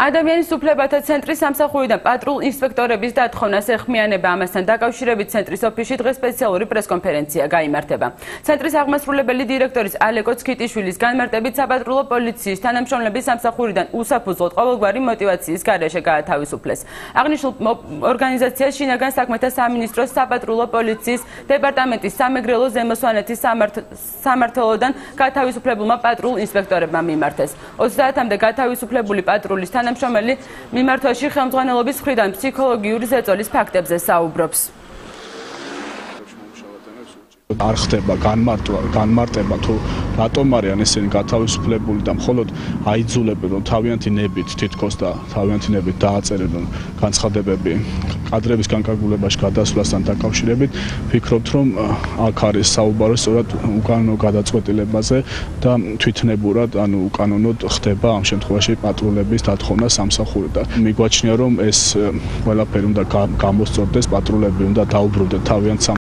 ადამიანის უფლებათა ცენტრის სამსახურიდან პატრულ ინსპექტორების დათხოვნას ეხმიანება. ამასთან დაკავშირებით ცენტრის ოფისში დღეს სპეციალური პრესკონფერენცია გაიმართება. ცენტრის აღმასრულებელი დირექტორის ალეკო ცქიტიშვილის განმარტებით საპატრულო პოლიციის თანამშრომლების სამსახურიდან უსაფუძვლოდ ყოველგვარი მოტივაციის გარეშე გაათავისუფლეს. აღნიშნულ ორგანიზაციას შინაგან საქმეთა სამინისტროს საპატრულო პოლიციის დეპარტამენტის სამეგრელო ზემო სვანეთის სამმართველოდან გათავისუფლებულმა პატრულ ინსპექტორებმა მიმართეს. 30-მდე გათავისუფლებული პატრულის თანამშრომელი მიმართვაში ხელმძღვანელობის მხრიდან ფსიქოლოგიური ზეწოლის ფაქტებზე საუბრობს. არ ხდება განმარტება თუ რატომ არიან ესენი გათავისუფლებული და მხოლოდ აიძულებენ რომ თავიანთი ნებით თითქოს და თავიანთი ნებით დააწერენ განცხადებები კადრების განკარგულებაში გადასვლასთან დაკავშირებით ვფიქრობთ რომ აქ არის საუბარი სწორად უკანონო გადაწყვეტილებაზე და თვითნებურად ანუ უკანონოდ ხდება ამ შემთხვევაში პატრულების დათხოვნა სამსახურიდან. მიგვაჩნია რომ ეს ყველაფერი უნდა გამოსწორდეს, პატრულები უნდა დაუბრუნდნენ თავიანთ